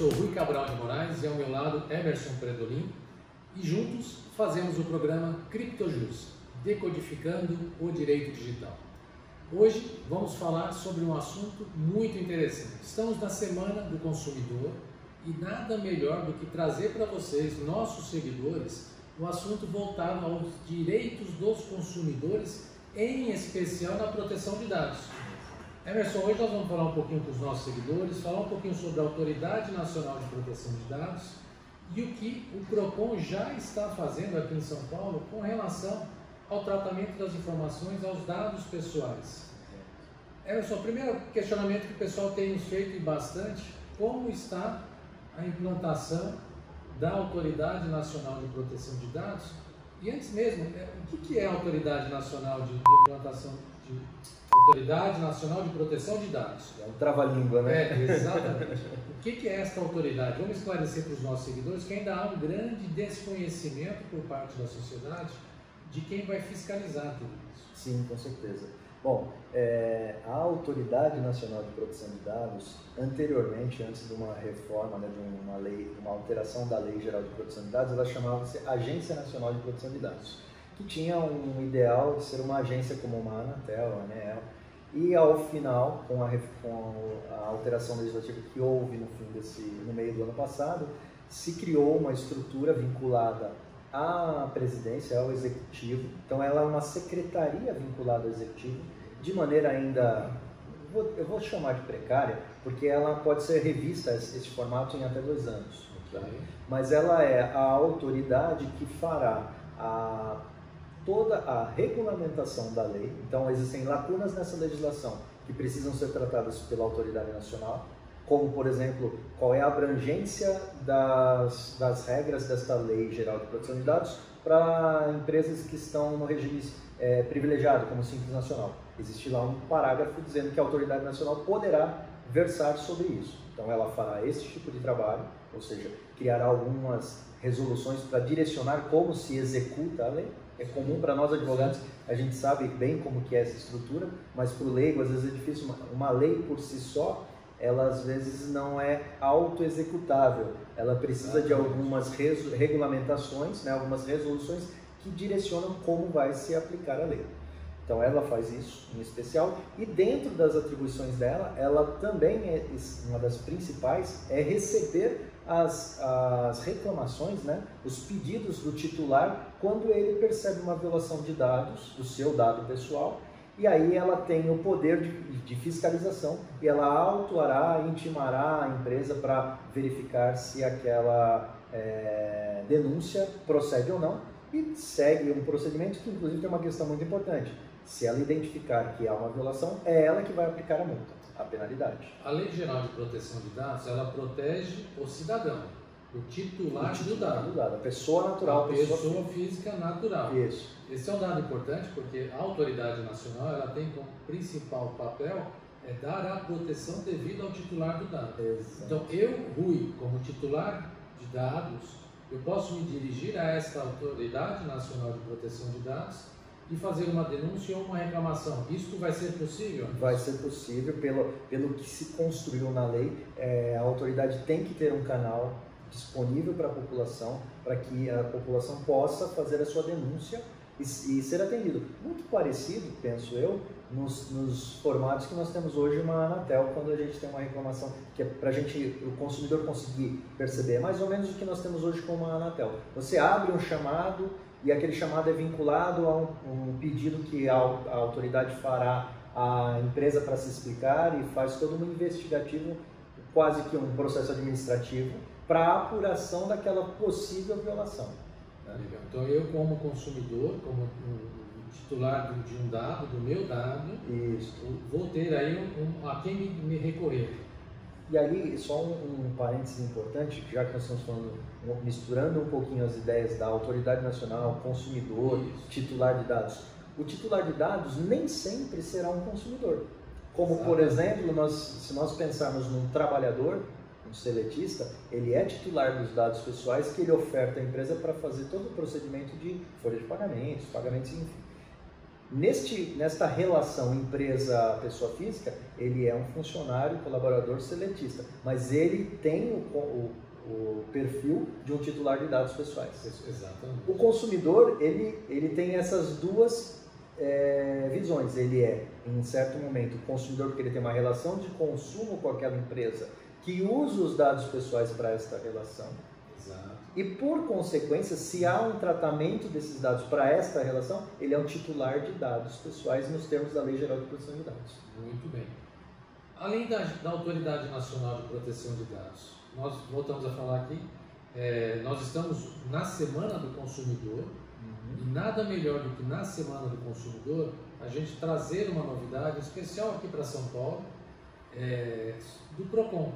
sou Rui Cabral de Moraes e ao meu lado Emerson Predolin e juntos fazemos o programa CriptoJus, decodificando o direito digital. Hoje vamos falar sobre um assunto muito interessante. Estamos na Semana do Consumidor e nada melhor do que trazer para vocês, nossos seguidores, um assunto voltado aos direitos dos consumidores, em especial na proteção de dados. Emerson, hoje nós vamos falar um pouquinho com os nossos seguidores, falar um pouquinho sobre a Autoridade Nacional de Proteção de Dados e o que o PROCON já está fazendo aqui em São Paulo com relação ao tratamento das informações aos dados pessoais. Emerson, o primeiro questionamento que o pessoal tem nos feito bastante, como está a implantação da Autoridade Nacional de Proteção de Dados? E antes mesmo, o que é a Autoridade Nacional de Implantação de Autoridade Nacional de Proteção de Dados? É um trava-língua, né? Exatamente. O que é esta autoridade? Vamos esclarecer para os nossos seguidores que ainda há um grande desconhecimento por parte da sociedade de quem vai fiscalizar tudo isso. Sim, com certeza. Bom, a Autoridade Nacional de Proteção de Dados, anteriormente, antes de uma reforma, né, de uma lei, uma alteração da Lei Geral de Proteção de Dados, ela chamava-se Agência Nacional de Proteção de Dados, que tinha um ideal de ser uma agência como uma Anatel, a ANEEL, e ao final, com a alteração legislativa que houve no meio do ano passado, se criou uma estrutura vinculada à presidência, ao executivo. Então ela é uma secretaria vinculada ao executivo, de maneira ainda, eu vou chamar de precária, porque ela pode ser revista, esse formato, em até 2 anos. Mas ela é a autoridade que fará toda a regulamentação da lei. Então existem lacunas nessa legislação que precisam ser tratadas pela autoridade nacional, como, por exemplo, qual é a abrangência das regras desta Lei Geral de Proteção de Dados para empresas que estão no regime privilegiado, como o Simples Nacional. Existe lá um parágrafo dizendo que a autoridade nacional poderá versar sobre isso. Então ela fará esse tipo de trabalho, ou seja, criará algumas resoluções para direcionar como se executa a lei. É comum para nós advogados, a gente sabe bem como que é essa estrutura, mas para o leigo às vezes é difícil. Uma lei por si só, ela às vezes não é auto-executável, ela precisa de algumas regulamentações, né, algumas resoluções que direcionam como vai se aplicar a lei. Então ela faz isso em especial, e dentro das atribuições dela, ela também uma das principais, é receber as reclamações, né, os pedidos do titular quando ele percebe uma violação de dados, do seu dado pessoal. E aí ela tem o poder de fiscalização e ela autuará, intimará a empresa para verificar se aquela denúncia procede ou não, e segue um procedimento que inclusive tem uma questão muito importante. Se ela identificar que há uma violação, é ela que vai aplicar a multa, a penalidade. A Lei Geral de Proteção de Dados, ela protege o cidadão, o titular do dado. A pessoa natural. A pessoa física natural. Isso. Esse é um dado importante porque a Autoridade Nacional ela tem como principal papel dar a proteção devida ao titular do dado. Exato. Então eu, Rui, como titular de dados, eu posso me dirigir a esta Autoridade Nacional de Proteção de Dados e fazer uma denúncia ou uma reclamação. Isso vai ser possível? Vai ser possível, pelo que se construiu na lei. A autoridade tem que ter um canal disponível para a população, para que a população possa fazer a sua denúncia e ser atendido. Muito parecido, penso eu, nos formatos que nós temos hoje uma Anatel, quando a gente tem uma reclamação, que é para o consumidor conseguir perceber, mais ou menos o que nós temos hoje com uma Anatel. Você abre um chamado e aquele chamado é vinculado a um pedido que a autoridade fará à empresa para se explicar, e faz todo um investigativo, quase que um processo administrativo, para a apuração daquela possível violação. Legal. Então eu, como consumidor, como titular de um dado, do meu dado, isso, vou ter aí a quem me recorrer. E aí, só um parênteses importante, já que nós estamos falando, misturando um pouquinho as ideias da Autoridade Nacional, consumidor, isso, titular de dados. O titular de dados nem sempre será um consumidor. Como, exatamente, por exemplo, se nós pensarmos num trabalhador, um seletista, ele é titular dos dados pessoais que ele oferta à empresa para fazer todo o procedimento de folha de pagamentos, enfim. Nesta relação empresa-pessoa física, ele é um funcionário, colaborador seletista, mas ele tem o perfil de um titular de dados pessoais. Exatamente. O consumidor, ele tem essas duas visões. Ele é, em certo momento, consumidor porque ele tem uma relação de consumo com aquela empresa que usa os dados pessoais para esta relação. Exato. E, por consequência, se há um tratamento desses dados para esta relação, ele é um titular de dados pessoais nos termos da Lei Geral de Proteção de Dados. Muito bem. Além da Autoridade Nacional de Proteção de Dados, nós voltamos a falar aqui, nós estamos na Semana do Consumidor, e nada melhor do que na Semana do Consumidor a gente trazer uma novidade especial aqui para São Paulo, do PROCON.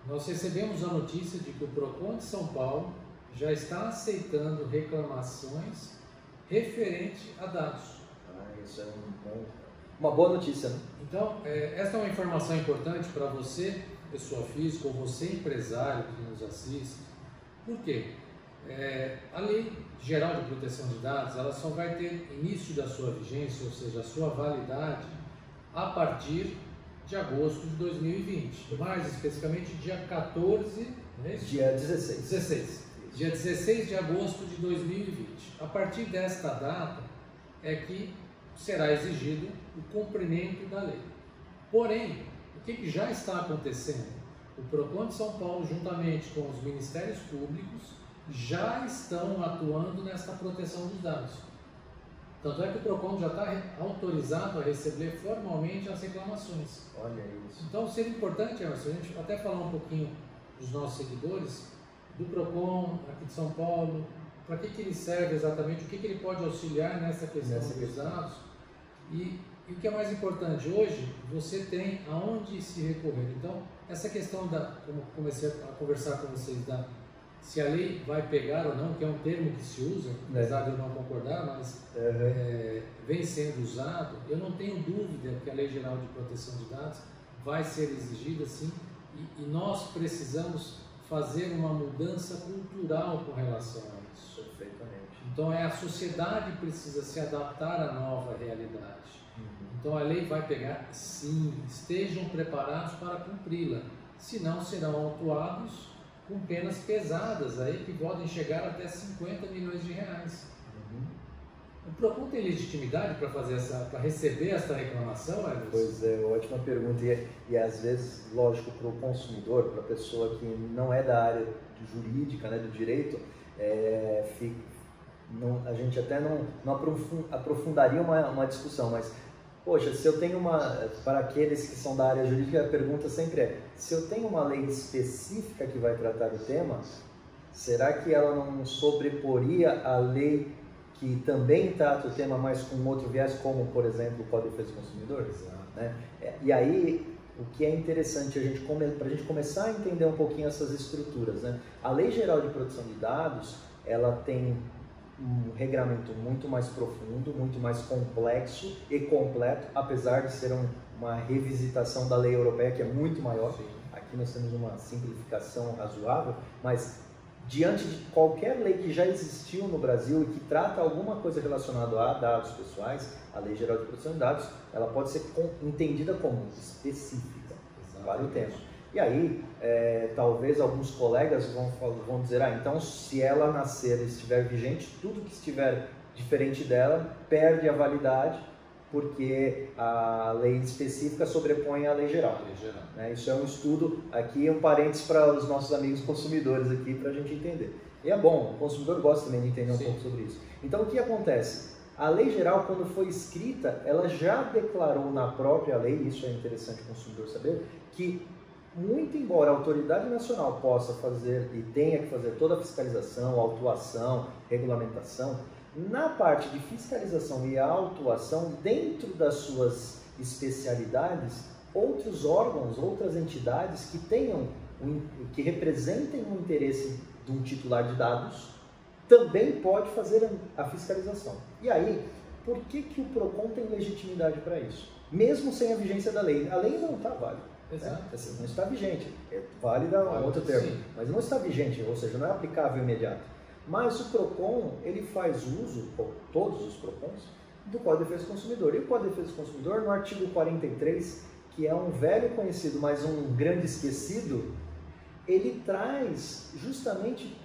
Nós recebemos a notícia de que o PROCON de São Paulo já está aceitando reclamações referente a dados. Isso é uma boa notícia, né? Então, esta é uma informação importante para você, pessoa física, ou você, empresário que nos assiste. Por quê? A Lei Geral de Proteção de Dados, ela só vai ter início da sua vigência, ou seja, a sua validade, a partir de agosto de 2020, mais especificamente dia 14, Dia 16. 16. Dia 16 de agosto de 2020. A partir desta data é que será exigido o cumprimento da lei. Porém, o que já está acontecendo? O PROCON de São Paulo, juntamente com os Ministérios Públicos, já estão atuando nesta proteção dos dados. Tanto é que o PROCON já está autorizado a receber formalmente as reclamações. Olha isso. Então seria importante, Emerson, a gente até falar um pouquinho dos nossos seguidores, do PROCON aqui de São Paulo, para que ele serve exatamente, o que ele pode auxiliar nessa questão dos dados. E o que é mais importante, hoje você tem aonde se recorrer. Então, essa questão como comecei a conversar com vocês, se a lei vai pegar ou não, que é um termo que se usa, apesar de eu não concordar, mas vem sendo usado, eu não tenho dúvida que a Lei Geral de Proteção de Dados vai ser exigida sim, e nós precisamos fazer uma mudança cultural com relação a isso. Perfeitamente. Então a sociedade precisa se adaptar à nova realidade. Então a lei vai pegar, sim, estejam preparados para cumpri-la, senão serão autuados com penas pesadas aí que podem chegar até 50 milhões de reais. O PROCON tem legitimidade para receber essa reclamação, Everson? Pois é, ótima pergunta. E às vezes, lógico, para o consumidor, para a pessoa que não é da área jurídica, né, do direito, a gente até não aprofundaria uma discussão, mas, poxa, se eu tenho para aqueles que são da área jurídica, a pergunta sempre é, se eu tenho uma lei específica que vai tratar o tema, será que ela não sobreporia a lei que também trata o tema, mas com outro viés, como, por exemplo, o Código de Defesa do Consumidor? Né? E aí, o que é interessante, para a gente começar a entender um pouquinho essas estruturas, né? A Lei Geral de Proteção de Dados, ela tem um regramento muito mais profundo, muito mais complexo e completo, apesar de ser uma revisitação da lei europeia, que é muito maior. Sim. Aqui nós temos uma simplificação razoável, mas diante de qualquer lei que já existiu no Brasil e que trata alguma coisa relacionada a dados pessoais, a Lei Geral de Proteção de Dados, ela pode ser entendida como específica para o tema. E aí, talvez alguns colegas vão dizer, então se ela nascer e estiver vigente, tudo que estiver diferente dela perde a validade, porque a lei específica sobrepõe a lei geral. Isso é um estudo, aqui um parênteses para os nossos amigos consumidores aqui, para a gente entender. E é bom, o consumidor gosta também de entender um pouco sobre isso. Então o que acontece? A lei geral, quando foi escrita, ela já declarou na própria lei, isso é interessante o consumidor saber, que muito embora a autoridade nacional possa fazer e tenha que fazer toda a fiscalização, autuação, regulamentação, na parte de fiscalização e autuação, dentro das suas especialidades, outros órgãos, outras entidades que representem o interesse de um titular de dados, também pode fazer a fiscalização. E aí, por que o PROCON tem legitimidade para isso? Mesmo sem a vigência da lei. A lei não está válida. Exato. Assim, não está vigente. É válida um outro termo, mas não está vigente, ou seja, não é aplicável imediato. Mas o PROCON, ele faz uso, ou todos os PROCONs, do Código de Defesa do Consumidor. E o Código de Defesa do Consumidor, no artigo 43, que é um velho conhecido, mas um grande esquecido, ele traz justamente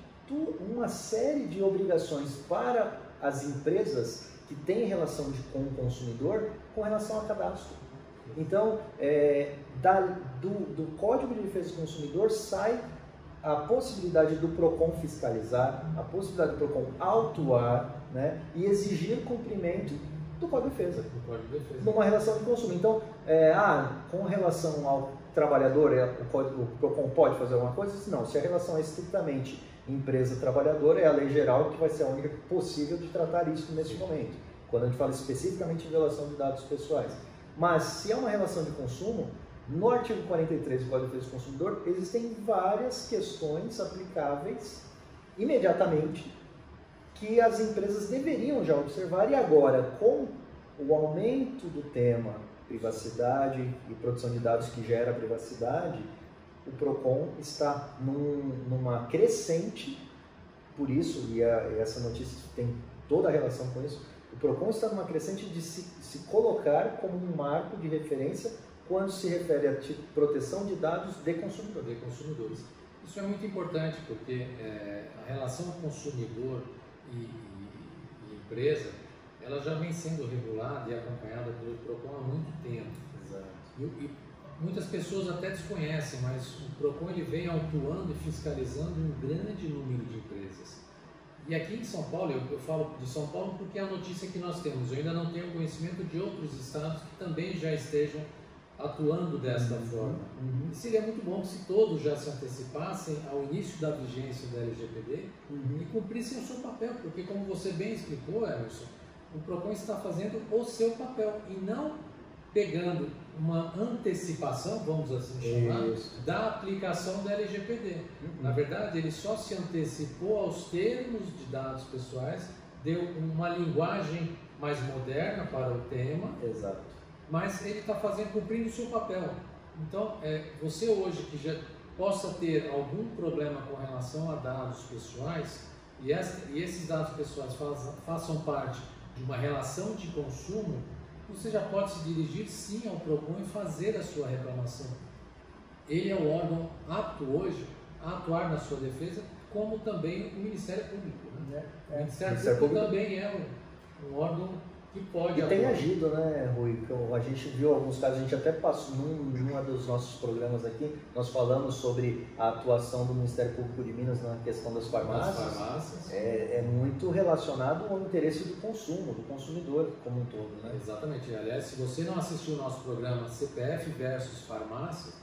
uma série de obrigações para as empresas que têm relação com o consumidor com relação a cadastro. Então, do Código de Defesa do Consumidor sai a possibilidade do PROCON fiscalizar, a possibilidade do PROCON autuar, né, e exigir cumprimento do Código de Defesa, numa relação de consumo. Então, com relação ao trabalhador, o PROCON pode fazer alguma coisa? Não, se a relação é estritamente empresa-trabalhador, é a lei geral que vai ser a única possível de tratar isso nesse momento, quando a gente fala especificamente em violação de dados pessoais. Mas, se é uma relação de consumo, no artigo 43 do Código de Defesa do Consumidor, existem várias questões aplicáveis imediatamente que as empresas deveriam já observar, e agora, com o aumento do tema privacidade e produção de dados que gera privacidade, o PROCON está numa crescente, por isso, e essa notícia tem toda a relação com isso, o PROCON está numa crescente de se colocar como um marco de referência quando se refere a proteção de dados de consumidores. Isso é muito importante, porque a relação consumidor e empresa, ela já vem sendo regulada e acompanhada pelo PROCON há muito tempo. Exato. E muitas pessoas até desconhecem, mas o PROCON ele vem autuando e fiscalizando um grande número de empresas. E aqui em São Paulo, eu falo de São Paulo porque é a notícia que nós temos. Eu ainda não tenho conhecimento de outros estados que também já estejam atuando desta forma. E seria muito bom se todos já se antecipassem ao início da vigência da LGPD e cumprissem o seu papel, porque como você bem explicou, Emerson, o PROCON está fazendo o seu papel e não pegando uma antecipação, vamos assim chamar, da aplicação da LGPD. Na verdade, ele só se antecipou aos termos de dados pessoais, deu uma linguagem mais moderna para o tema. Exato. Mas ele está cumprindo o seu papel. Então, você hoje que já possa ter algum problema com relação a dados pessoais e esses dados pessoais façam parte de uma relação de consumo, você já pode se dirigir sim ao PROCON e fazer a sua reclamação. Ele é o órgão apto hoje a atuar na sua defesa, como também o Ministério Público. Né? O Ministério Público também é um órgão que pode atuar. Tem agido, né, Rui? A gente viu alguns casos, a gente até passou num dos nossos programas aqui, nós falamos sobre a atuação do Ministério Público de Minas na questão das farmácias. É muito relacionado ao interesse do consumo, do consumidor como um todo, né? Exatamente. Aliás, se você não assistiu o nosso programa CPF versus farmácia,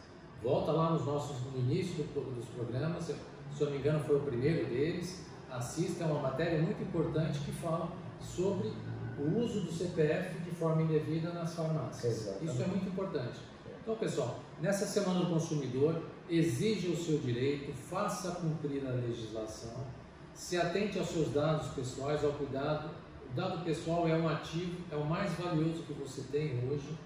volta lá no início dos programas, se eu não me engano foi o primeiro deles, assista, é uma matéria muito importante que fala sobre o uso do CPF de forma indevida nas farmácias. Exatamente. Isso é muito importante. Então, pessoal, nessa Semana do Consumidor, exija o seu direito, faça cumprir a legislação, se atente aos seus dados pessoais, ao cuidado. O dado pessoal é um ativo, é o mais valioso que você tem hoje.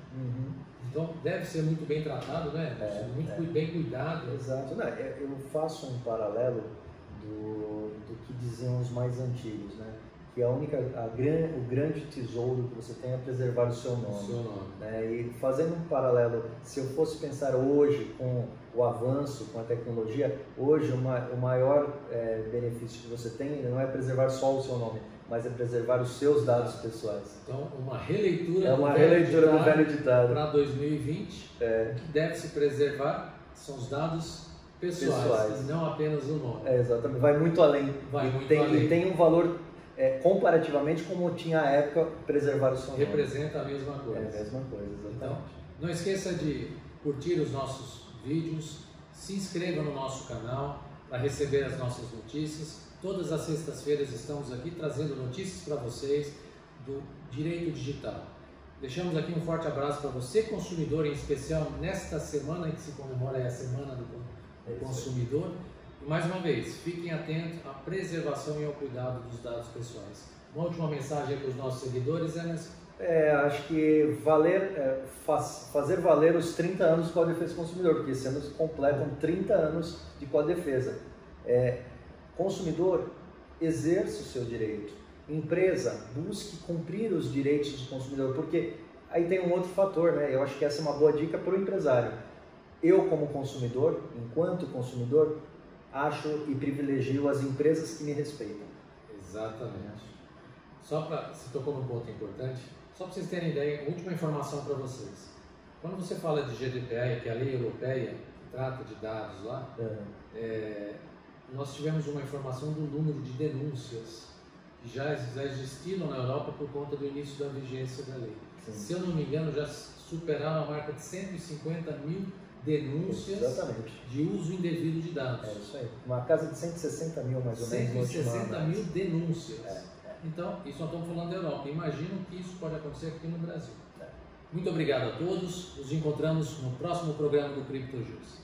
Então, deve ser muito bem tratado, né? Muito bem cuidado. Exato. Não, eu faço um paralelo do que diziam os mais antigos, né? Que o grande tesouro que você tem é preservar o seu nome. Né? E fazendo um paralelo, se eu fosse pensar hoje com o avanço, com a tecnologia, hoje o maior benefício que você tem não é preservar só o seu nome, mas é preservar os seus dados pessoais. Então, uma releitura do velho ditado para 2020, que deve se preservar são os dados pessoais. E não apenas o nome. Exatamente, vai muito além. E tem um valor comparativamente, como tinha à época, preservar o seu nome. Representa a mesma coisa. É a mesma coisa, exatamente. Então, não esqueça de curtir os nossos vídeos, se inscreva no nosso canal para receber as nossas notícias. Todas as sextas-feiras estamos aqui trazendo notícias para vocês do direito digital. Deixamos aqui um forte abraço para você, consumidor, em especial nesta semana em que se comemora a Semana do Consumidor. E mais uma vez, fiquem atentos à preservação e ao cuidado dos dados pessoais. Uma última mensagem para os nossos seguidores, Emerson? Acho que fazer valer os 30 anos do Código de Defesa do Consumidor, porque esse ano completam 30 anos de Código de Defesa. Consumidor, exerça o seu direito, empresa, busque cumprir os direitos do consumidor, porque aí tem um outro fator, né? Eu acho que essa é uma boa dica para o empresário. Eu, como consumidor, enquanto consumidor, acho e privilegio as empresas que me respeitam. Exatamente. Só para, você tocou num ponto importante, só para vocês terem ideia, última informação para vocês. Quando você fala de GDPR, que é a lei europeia que trata de dados lá, nós tivemos uma informação do número de denúncias que já existiram na Europa por conta do início da vigência da lei. Sim. Se eu não me engano, já superaram a marca de 150 mil denúncias de uso indevido de dados. É isso aí. Uma casa de 160 mil, mais ou menos. 160 mil denúncias. Então, isso nós estamos falando da Europa. Imagino que isso pode acontecer aqui no Brasil. Muito obrigado a todos. Nos encontramos no próximo programa do CryptoJuice.